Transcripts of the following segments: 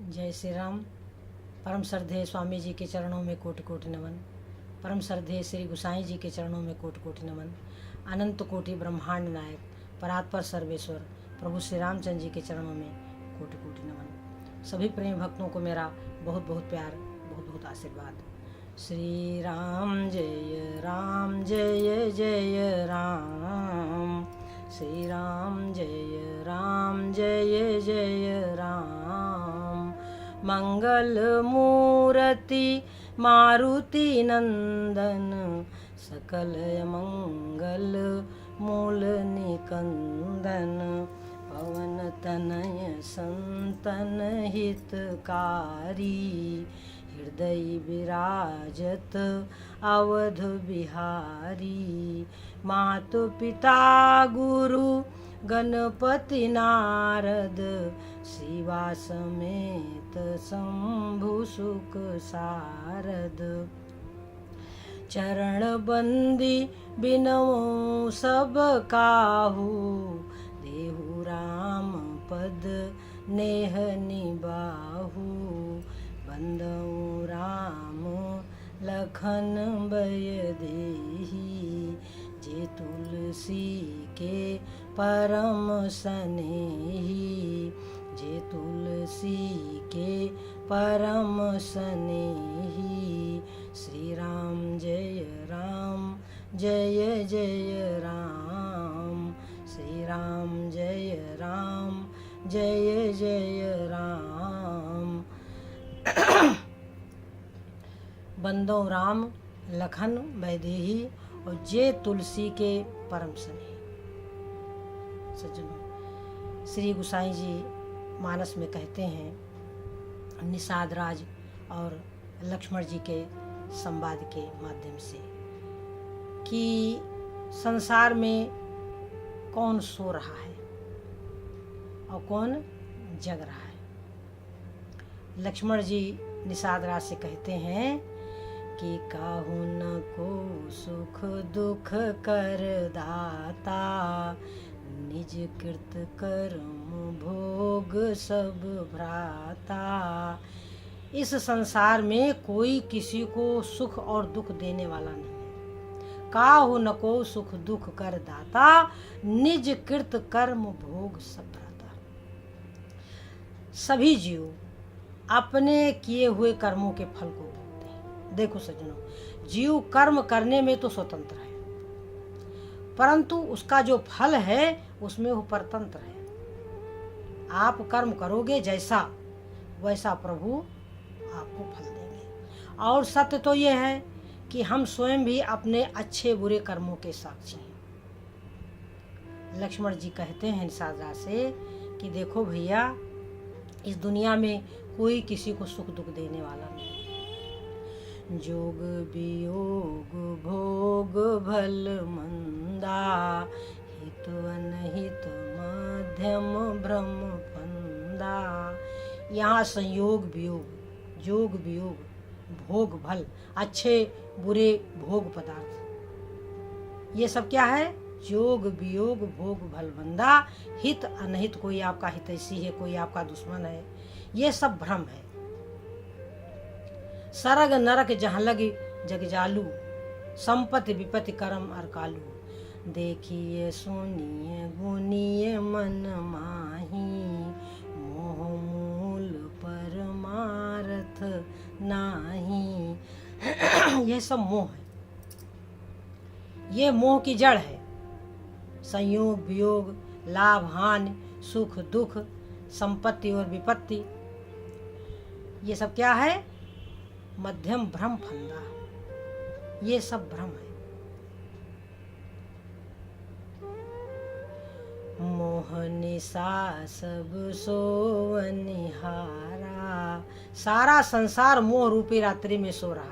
जय श्री राम। परम श्रद्धेय स्वामी जी के चरणों में कोटि कोटि नमन। परम श्रद्धेय श्री गुसाई जी के चरणों में कोटि कोटि नमन। अनंत कोटि ब्रह्मांड नायक परात्पर सर्वेश्वर प्रभु श्री रामचंद्र जी के चरणों में कोटि कोटि नमन। सभी प्रेम भक्तों को मेरा बहुत बहुत प्यार, बहुत बहुत आशीर्वाद। श्री राम जय जय राम। श्री राम जय जय राम। मंगल मूर्ति मारुति नंदन, सकल मंगल मूल निकंदन। पवन तनय संतन हितकारी, हृदय विराजत अवध बिहारी। मातु पिता गुरु गणपति नारद, शिवा समेत शंभु सुख सारद। चरण बंदी बिनऊ सब काहू, देहु राम पद नेह निबाहु। बंदऊ राम लखन बय देही, जे तुलसी के परम सनेही। जे तुलसी के परम सनेही। श्री राम जय जय राम। श्री राम जय जय राम। बंदो राम लखन वैदेही, और जे तुलसी के परम स्नेही। सज्जनों, श्री गुसाई जी मानस में कहते हैं निषाद राज और लक्ष्मण जी के संवाद के माध्यम से कि संसार में कौन सो रहा है और कौन जग रहा है। लक्ष्मण जी निषाद राज से कहते हैं कि काहू न को सुख दुख कर दाता, निज कृत कर्म भोग सब भ्राता। इस संसार में कोई किसी को सुख और दुख देने वाला नहीं है। काहू न को सुख दुख कर दाता, निज कृत कर्म भोग सब भ्राता। सभी जीव अपने किए हुए कर्मों के फल को भोगते हैं। देखो सज्जनों, जीव कर्म करने में तो स्वतंत्र है, परंतु उसका जो फल है उसमें वो परतंत्र है। आप कर्म करोगे जैसा, वैसा प्रभु आपको फल देंगे। और सत्य तो ये है कि हम स्वयं भी अपने अच्छे बुरे कर्मों के साक्षी हैं। लक्ष्मण जी कहते हैं निषाद राज से कि देखो भैया, इस दुनिया में कोई किसी को सुख दुख देने वाला नहीं। जोग वियोग भोग भल मंदा, हित अनहित मध्यम भ्रम फंदा। यहाँ संयोग वियोग, जोग वियोग, भोग भल, अच्छे बुरे भोग पदार्थ, ये सब क्या है? जोग वियोग भोग भल मंदा। हित अनहित, कोई आपका हितैषी है, कोई आपका दुश्मन है, ये सब भ्रम है। सरग नरक जहाँ लगे जग जालू, संपत्ति विपत्ति कर्म अरकालू। देखिए सुनिए गुनिए मन माही, मोह मूल परमार्थ नाही। ये सब मोह है, ये मोह की जड़ है। संयोग वियोग, लाभ हानि, सुख दुख, संपत्ति और विपत्ति, ये सब क्या है? मध्यम भ्रम फंदा, ये सब भ्रम है। मोह निशा सब सोवनिहारा, सारा संसार मोह रूपी रात्रि में सो रहा है।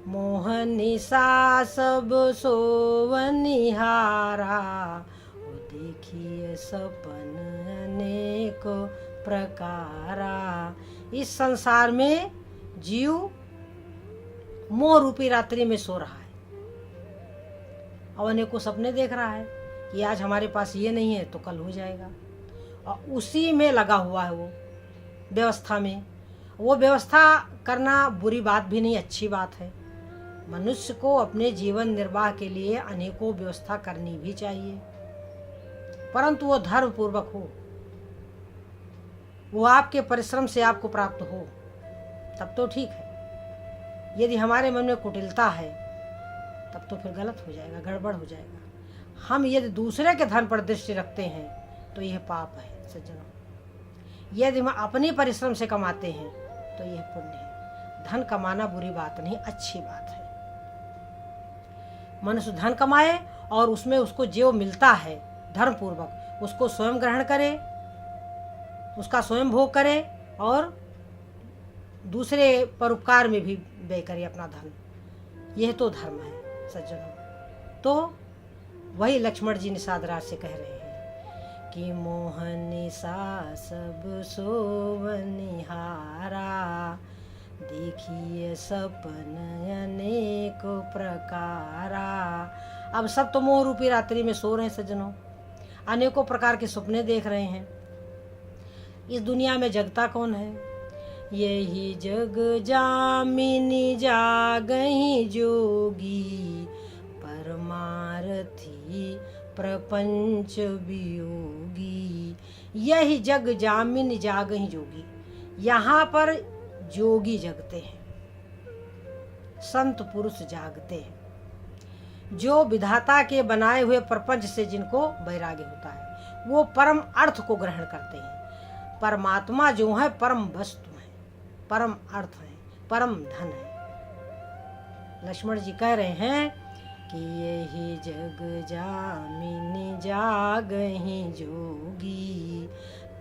मोह निशा सब सोवनिहारा, देखिए सपन अनेक प्रकारा। इस संसार में जीव मोह रूपी रात्रि में सो रहा है और अनेकों सपने देख रहा है कि आज हमारे पास ये नहीं है तो कल हो जाएगा, और उसी में लगा हुआ है वो। व्यवस्था में। वो व्यवस्था करना बुरी बात भी नहीं, अच्छी बात है। मनुष्य को अपने जीवन निर्वाह के लिए अनेकों व्यवस्था करनी भी चाहिए, परंतु वो धर्म पूर्वक हो, वो आपके परिश्रम से आपको प्राप्त हो, तब तो ठीक है। यदि हमारे मन में कुटिलता है तब तो फिर गलत हो जाएगा, गड़बड़ हो जाएगा। हम यदि दूसरे के धन पर दृष्टि रखते हैं तो यह पाप है सज्जनों। यदि हम अपने परिश्रम से कमाते हैं तो यह पुण्य है। धन कमाना बुरी बात नहीं, अच्छी बात है। मनुष्य धन कमाए और उसमें उसको जो मिलता है धर्म पूर्वक उसको स्वयं ग्रहण करे, उसका स्वयं भोग करे और दूसरे परोपकार में भी व्यय करे अपना धन। यह तो धर्म है सज्जनों। तो वही लक्ष्मण जी निषाद राज से कह रहे हैं कि मोहन सा सब सोवनिहारा, देखिए सपन अनेक प्रकारा। अब सब तो मोह रूपी रात्रि में सो रहे हैं सज्जनों, अनेकों प्रकार के सपने देख रहे हैं। इस दुनिया में जगता कौन है? यही जग जामिनी जागहि जोगी, परमारथी प्रपंच वियोगी। यही जग जामिनी जागहि जोगी, यहाँ पर जोगी जगते हैं, संत पुरुष जागते हैं, जो विधाता के बनाए हुए प्रपंच से जिनको वैराग्य होता है, वो परम अर्थ को ग्रहण करते हैं। परमात्मा जो है परम वस्तु है, परम अर्थ है, परम धन है। लक्ष्मण जी कह रहे हैं कि यही जग जामिनी जागहि जोगी,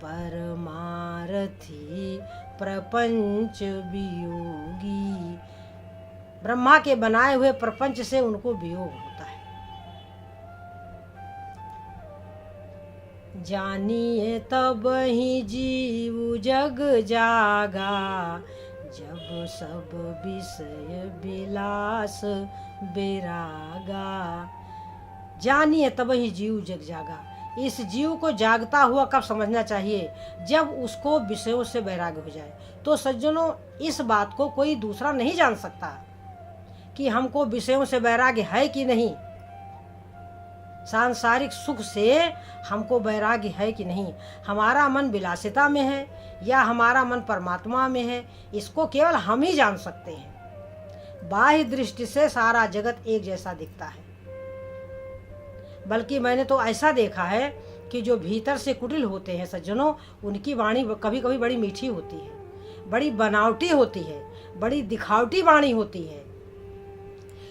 परमारथी प्रपंच वियोगी। ब्रह्मा के बनाए हुए प्रपंच से उनको वियोग होता है। जानिए तब ही जीव जग जागा, जब सब विषय विलास बेरागा। जानिए तब ही जीव जग जागा। इस जीव को जागता हुआ कब समझना चाहिए? जब उसको विषयों से वैराग्य हो जाए। तो सज्जनों, इस बात को कोई दूसरा नहीं जान सकता कि हमको विषयों से वैराग्य है कि नहीं, सांसारिक सुख से हमको वैराग्य है कि नहीं, हमारा मन विलासिता में है या हमारा मन परमात्मा में है, इसको केवल हम ही जान सकते हैं। बाह्य दृष्टि से सारा जगत एक जैसा दिखता है, बल्कि मैंने तो ऐसा देखा है कि जो भीतर से कुटिल होते हैं सज्जनों, उनकी वाणी कभी कभी बड़ी मीठी होती है, बड़ी बनावटी होती है, बड़ी दिखावटी वाणी होती है,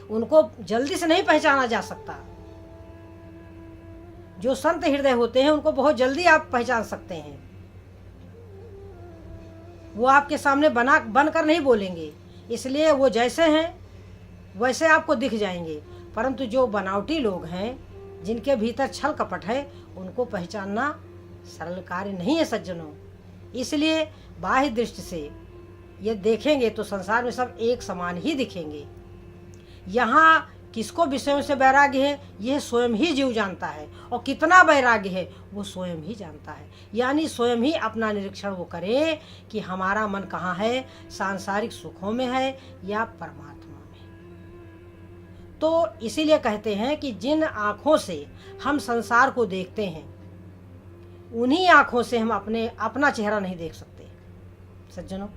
उनको जल्दी से नहीं पहचाना जा सकता। जो संत हृदय होते हैं उनको बहुत जल्दी आप पहचान सकते हैं। वो आपके सामने बनकर नहीं बोलेंगे, इसलिए वो जैसे हैं वैसे आपको दिख जाएंगे। परंतु जो बनावटी लोग हैं, जिनके भीतर छल कपट है, उनको पहचानना सरल कार्य नहीं है सज्जनों। इसलिए बाह्य दृष्टि से ये देखेंगे तो संसार में सब एक समान ही दिखेंगे। यहाँ किसको विषयों से वैराग्य है, यह स्वयं ही जीव जानता है, और कितना वैराग्य है वो स्वयं ही जानता है। यानी स्वयं ही अपना निरीक्षण वो करे कि हमारा मन कहाँ है, सांसारिक सुखों में है या परमात्मा में। तो इसीलिए कहते हैं कि जिन आँखों से हम संसार को देखते हैं, उन्हीं आँखों से हम अपना चेहरा नहीं देख सकते सज्जनों।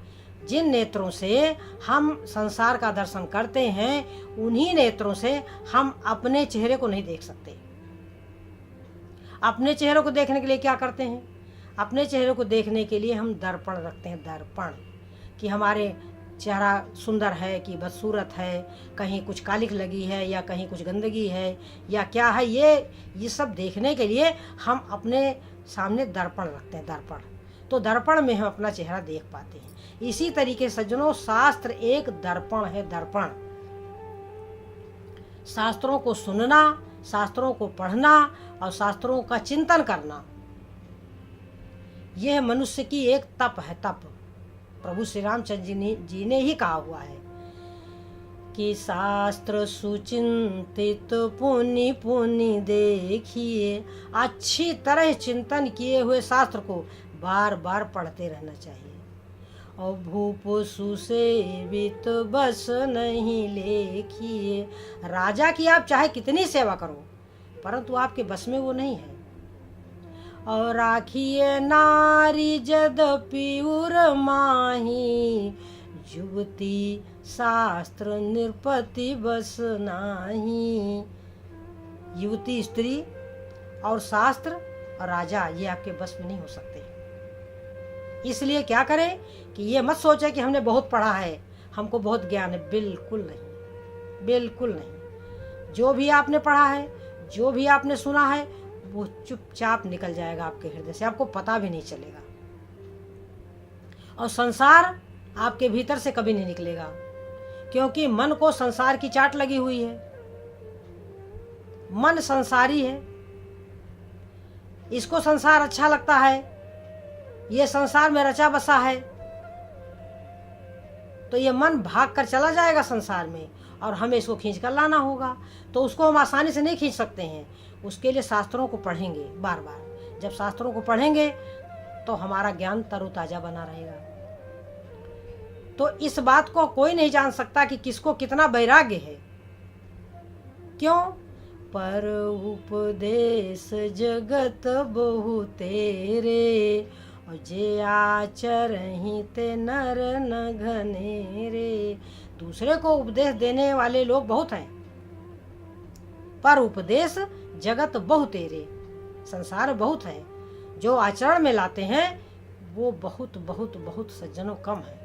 जिन नेत्रों से हम संसार का दर्शन करते हैं, उन्हीं नेत्रों से हम अपने चेहरे को नहीं देख सकते। अपने चेहरे को देखने के लिए क्या करते हैं? अपने चेहरे को देखने के लिए हम दर्पण रखते हैं, दर्पण, कि हमारे चेहरा सुंदर है कि बदसूरत है, कहीं कुछ कालिख लगी है या कहीं कुछ गंदगी है या क्या है। ये सब देखने के लिए हम अपने सामने दर्पण रखते हैं, दर्पण। तो दर्पण में हम अपना चेहरा देख पाते हैं। इसी तरीके सज्जनों, शास्त्र एक दर्पण है, दर्पण। शास्त्रों को सुनना, शास्त्रों को पढ़ना और शास्त्रों का चिंतन करना, यह मनुष्य की एक तप है, तप। प्रभु श्री रामचंद्र जी ने ही कहा हुआ है कि शास्त्र सुचिंतित पुनि पुनि देखिए। अच्छी तरह चिंतन किए हुए शास्त्र को बार बार पढ़ते रहना चाहिए। और भूप सुसेवित बस नहीं लेखिए। राजा की आप चाहे कितनी सेवा करो, परंतु आपके बस में वो नहीं है। और राखिए नारी यद्यपि उर माही, युवती शास्त्र निरपति बस नाही। युवती स्त्री और शास्त्र और राजा ये आपके बस में नहीं हो सकते। इसलिए क्या करें कि ये मत सोचे कि हमने बहुत पढ़ा है, हमको बहुत ज्ञान है। बिल्कुल नहीं, बिल्कुल नहीं। जो भी आपने पढ़ा है, जो भी आपने सुना है, वो चुपचाप निकल जाएगा आपके हृदय से, आपको पता भी नहीं चलेगा। और संसार आपके भीतर से कभी नहीं निकलेगा, क्योंकि मन को संसार की चाट लगी हुई है। मन संसारी है, इसको संसार अच्छा लगता है, ये संसार में रचा बसा है। तो ये मन भाग कर चला जाएगा संसार में, और हमें इसको खींच कर लाना होगा। तो उसको हम आसानी से नहीं खींच सकते हैं। उसके लिए शास्त्रों को पढ़ेंगे बार बार। जब शास्त्रों को पढ़ेंगे तो हमारा ज्ञान तरोताजा बना रहेगा। तो इस बात को कोई नहीं जान सकता कि किसको कितना वैराग्य है। क्यों? पर उपदेश जगत बहु तेरे, और जे आचरहि ते नर न घनेरे। दूसरे को उपदेश देने वाले लोग बहुत हैं, पर उपदेश जगत बहु तेरे, संसार बहुत है। जो आचरण में लाते हैं वो बहुत बहुत बहुत सज्जनों कम है।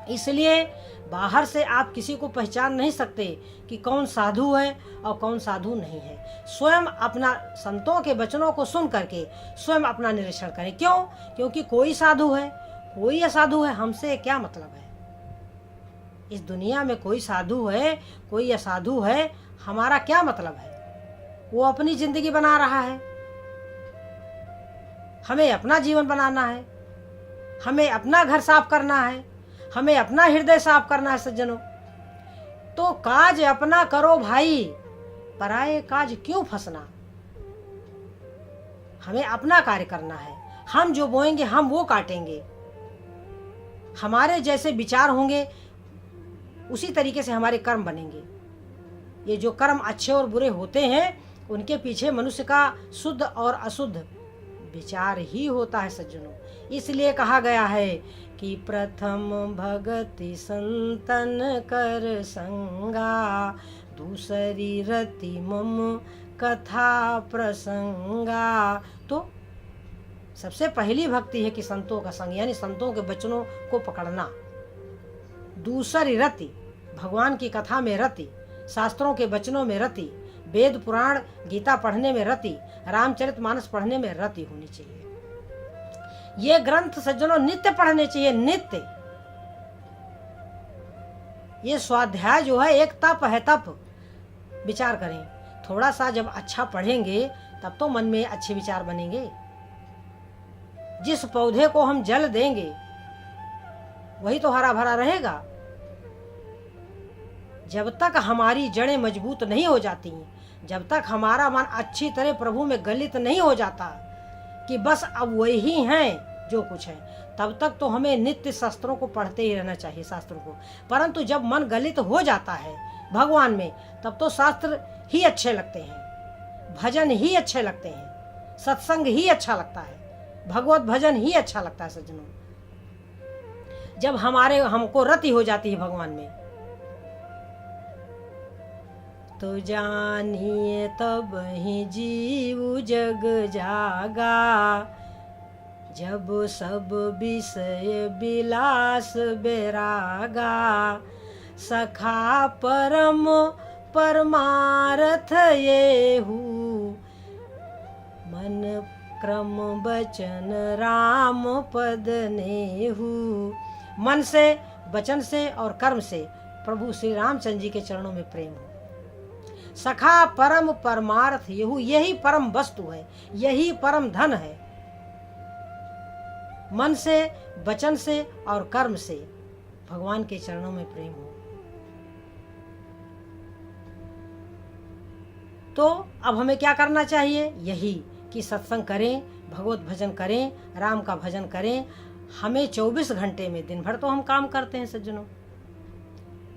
इसलिए बाहर से आप किसी को पहचान नहीं सकते कि कौन साधु है और कौन साधु नहीं है। स्वयं अपना संतों के वचनों को सुन करके स्वयं अपना निरीक्षण करें। क्यों? क्योंकि कोई साधु है, कोई असाधु है, हमसे क्या मतलब है। इस दुनिया में कोई साधु है, कोई असाधु है, हमारा क्या मतलब है। वो अपनी जिंदगी बना रहा है, हमें अपना जीवन बनाना है, हमें अपना घर साफ करना है, हमें अपना हृदय साफ करना है। सज्जनों, तो काज अपना करो भाई, पराये काज क्यों फंसना। हमें अपना कार्य करना है। हम जो बोएंगे हम वो काटेंगे। हमारे जैसे विचार होंगे उसी तरीके से हमारे कर्म बनेंगे। ये जो कर्म अच्छे और बुरे होते हैं उनके पीछे मनुष्य का शुद्ध और अशुद्ध विचार ही होता है। सज्जनों, इसलिए कहा गया है कि प्रथम भगति संतन कर संगा, दूसरी रति मम कथा प्रसंगा। तो सबसे पहली भक्ति है कि संतों का संग, यानी संतों के वचनों को पकड़ना। दूसरी रति, भगवान की कथा में रति, शास्त्रों के वचनों में रति, वेद पुराण गीता पढ़ने में रति, रामचरितमानस पढ़ने में रति होनी चाहिए। ये ग्रंथ सज्जनों नित्य पढ़ने चाहिए, नित्य। ये स्वाध्याय जो है एक तप है, तप। विचार करें, थोड़ा सा जब अच्छा पढ़ेंगे तब तो मन में अच्छे विचार बनेंगे। जिस पौधे को हम जल देंगे वही तो हरा भरा रहेगा। जब तक हमारी जड़ें मजबूत नहीं हो जाती, जब तक हमारा मन अच्छी तरह प्रभु में गलित नहीं हो जाता कि बस अब वही हैं जो कुछ है, तब तक तो हमें नित्य शास्त्रों को पढ़ते ही रहना चाहिए, शास्त्रों को। परंतु जब मन गलित हो जाता है भगवान में, तब तो शास्त्र ही अच्छे लगते हैं, भजन ही अच्छे लगते हैं, सत्संग ही अच्छा लगता है, भगवत भजन ही अच्छा लगता है। सज्जनों, जब हमको रति हो जाती है भगवान में, तो जानिए तब ही जीव जग जागा, जब सब विषय विलास बैरागा। सखा परम परमार्थ येहू, मन क्रम वचन राम पद नेहू। मन से, वचन से और कर्म से प्रभु श्री रामचंद्र जी के चरणों में प्रेम हो। सखा परम परमार्थ येहू, यही परम वस्तु है, यही परम धन है। मन से, वचन से और कर्म से भगवान के चरणों में प्रेम हो। तो अब हमें क्या करना चाहिए? यही कि सत्संग करें, भगवत भजन करें, राम का भजन करें। हमें 24 घंटे में, दिन भर तो हम काम करते हैं सज्जनों,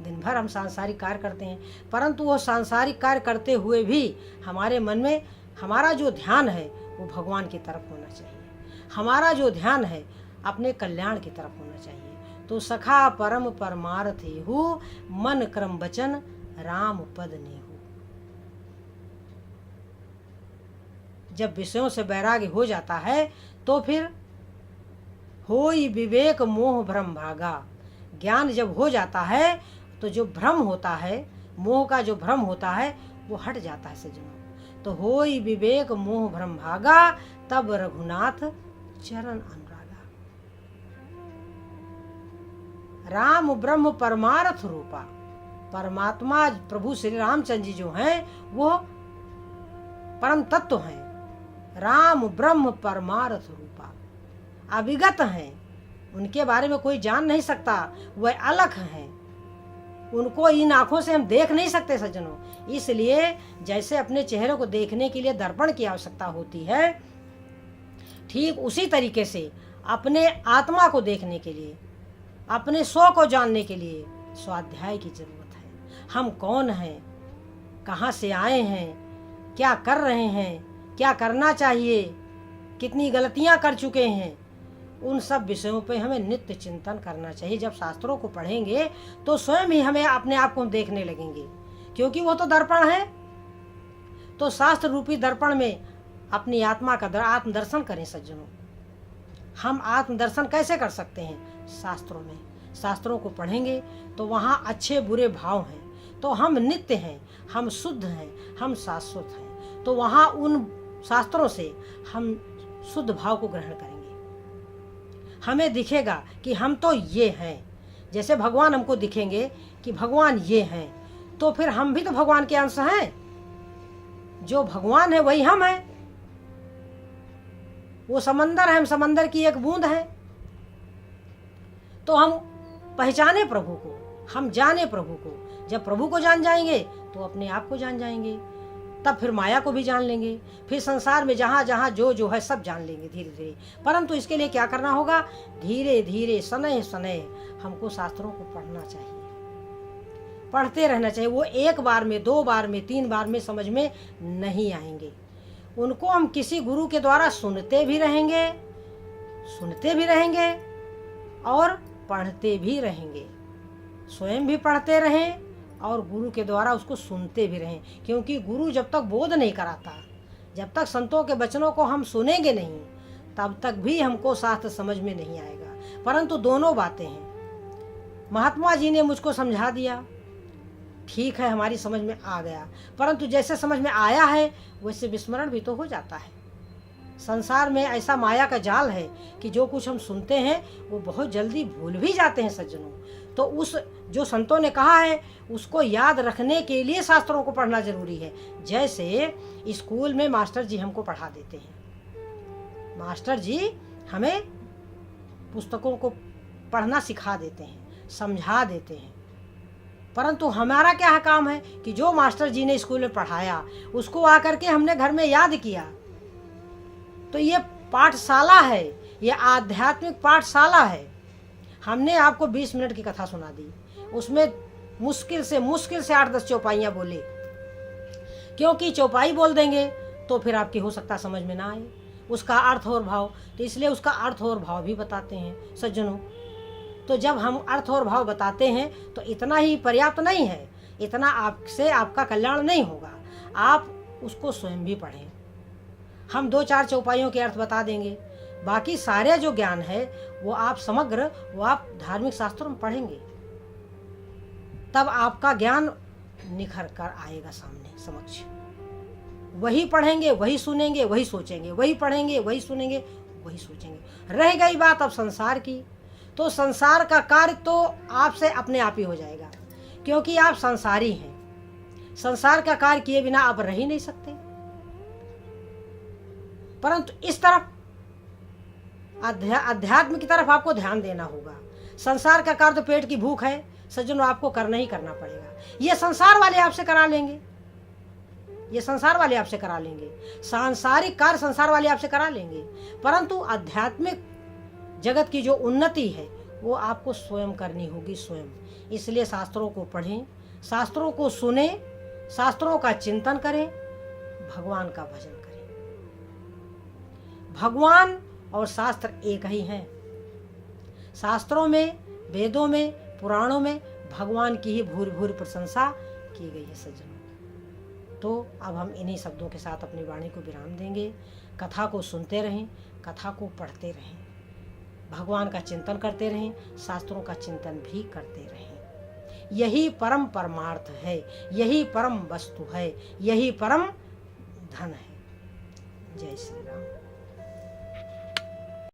दिन भर हम सांसारिक कार्य करते हैं, परंतु वो सांसारिक कार्य करते हुए भी हमारे मन में हमारा जो ध्यान है वो भगवान की तरफ होना चाहिए, हमारा जो ध्यान है अपने कल्याण की तरफ होना चाहिए। तो सखा परम परमार्थ हेहु, मन क्रम वचन राम पद नेहु। जब विषयों से वैराग्य हो जाता है तो फिर होई विवेक मोह भ्रम भागा। ज्ञान जब हो जाता है तो जो भ्रम होता है, मोह का जो भ्रम होता है वो हट जाता है सज्जनों। तो होई विवेक मोह भ्रम भागा, तब रघुनाथ चरण अनुरागा। राम ब्रह्म परमार्थ रूपा, परमात्मा प्रभु श्री रामचंद्र जी जो हैं वो परम तत्व हैं। राम ब्रह्म परमार्थ रूपा, अविगत हैं, उनके बारे में कोई जान नहीं सकता, वह अलग हैं, उनको इन आंखों से हम देख नहीं सकते सज्जनों। इसलिए जैसे अपने चेहरे को देखने के लिए दर्पण की आवश्यकता होती है, ठीक उसी तरीके से अपने आत्मा को देखने के लिए, अपने स्व को जानने के लिए स्वाध्याय की जरूरत है। हम कौन हैं, कहाँ से आए हैं, क्या कर रहे हैं, क्या करना चाहिए, कितनी गलतियां कर चुके हैं, उन सब विषयों पे हमें नित्य चिंतन करना चाहिए। जब शास्त्रों को पढ़ेंगे तो स्वयं ही हमें अपने आप को देखने लगेंगे, क्योंकि वो तो दर्पण है। तो शास्त्र रूपी दर्पण में अपनी आत्मा का आत्मदर्शन करें सज्जनों। हम आत्मदर्शन कैसे कर सकते हैं? शास्त्रों में, शास्त्रों को पढ़ेंगे तो वहाँ अच्छे बुरे भाव हैं, तो हम नित्य हैं, हम शुद्ध हैं, हम शाश्वत हैं। तो वहाँ उन शास्त्रों से हम शुद्ध भाव को ग्रहण करेंगे। हमें दिखेगा कि हम तो ये हैं, जैसे भगवान हमको दिखेंगे कि भगवान ये हैं, तो फिर हम भी तो भगवान के अंश हैं। जो भगवान है वही हम हैं। वो समंदर है, हम समंदर की एक बूंद है। तो हम पहचाने प्रभु को, हम जाने प्रभु को। जब प्रभु को जान जाएंगे तो अपने आप को जान जाएंगे, तब फिर माया को भी जान लेंगे, फिर संसार में जहाँ जहाँ जो जो है सब जान लेंगे धीरे धीरे। परंतु इसके लिए क्या करना होगा? धीरे धीरे सनय सनय हमको शास्त्रों को पढ़ना चाहिए, पढ़ते रहना चाहिए। वो एक बार में, दो बार में, तीन बार में समझ में नहीं आएंगे। उनको हम किसी गुरु के द्वारा सुनते भी रहेंगे और पढ़ते भी रहेंगे। स्वयं भी पढ़ते रहें और गुरु के द्वारा उसको सुनते भी रहें, क्योंकि गुरु जब तक बोध नहीं कराता, जब तक संतों के वचनों को हम सुनेंगे नहीं, तब तक भी हमको शास्त्र समझ में नहीं आएगा। परंतु दोनों बातें हैं। महात्मा जी ने मुझको समझा दिया, ठीक है, हमारी समझ में आ गया, परंतु जैसे समझ में आया है वैसे विस्मरण भी तो हो जाता है। संसार में ऐसा माया का जाल है कि जो कुछ हम सुनते हैं वो बहुत जल्दी भूल भी जाते हैं सज्जनों। तो उस जो संतों ने कहा है उसको याद रखने के लिए शास्त्रों को पढ़ना जरूरी है। जैसे स्कूल में मास्टर जी हमको पढ़ा देते हैं, मास्टर जी हमें पुस्तकों को पढ़ना सिखा देते हैं, समझा देते हैं, परंतु हमारा क्या काम है कि जो मास्टर जी ने स्कूल में पढ़ाया उसको आकर के हमने घर में याद किया। तो ये पाठशाला है, ये आध्यात्मिक पाठशाला है। हमने आपको 20 मिनट की कथा सुना दी, उसमें मुश्किल से 8-10 चौपाइयाँ बोले, क्योंकि चौपाई बोल देंगे तो फिर आपकी हो सकता समझ में ना आए उसका अर्थ और भाव, तो इसलिए उसका अर्थ और भाव भी बताते हैं सज्जनों। तो जब हम अर्थ और भाव बताते हैं तो इतना ही पर्याप्त नहीं है, इतना आपसे आपका कल्याण नहीं होगा, आप उसको स्वयं भी पढ़ें। हम 2-4 चौपाइयों के अर्थ बता देंगे, बाकी सारे जो ज्ञान है वो आप समग्र, वो आप धार्मिक शास्त्रों में पढ़ेंगे, तब आपका ज्ञान निखर कर आएगा सामने समक्ष। वही पढ़ेंगे, वही सुनेंगे, वही सोचेंगे, वही पढ़ेंगे, वही सुनेंगे, वही सोचेंगे। रह गई बात अब संसार की, तो संसार का कार्य तो आपसे अपने आप ही हो जाएगा, क्योंकि आप संसारी हैं। संसार का कार्य किए बिना आप रह ही नहीं सकते। परंतु इस तरफ अध्यात्म की तरफ आपको ध्यान देना होगा। संसार का कार्य तो पेट की भूख है सज्जनों, आपको करना ही करना पड़ेगा। ये संसार वाले आपसे करा लेंगे, ये संसार वाले आपसे करा लेंगे, सांसारिक कार्य संसार वाले आपसे करा लेंगे, परंतु आध्यात्मिक जगत की जो उन्नति है वो आपको स्वयं करनी होगी, स्वयं। इसलिए शास्त्रों को पढ़ें, शास्त्रों को सुने, शास्त्रों का चिंतन करें, भगवान का भजन करें। भगवान और शास्त्र एक ही हैं। शास्त्रों में, वेदों में, पुराणों में भगवान की ही भूरि भूरि प्रशंसा की गई है सज्जनों। तो अब हम इन्हीं शब्दों के साथ अपनी वाणी को विराम देंगे। कथा को सुनते रहें, कथा को पढ़ते रहें, भगवान का चिंतन करते रहें, शास्त्रों का चिंतन भी करते रहें। यही परम परमार्थ है, यही परम वस्तु है, यही परम धन है। जय श्री राम।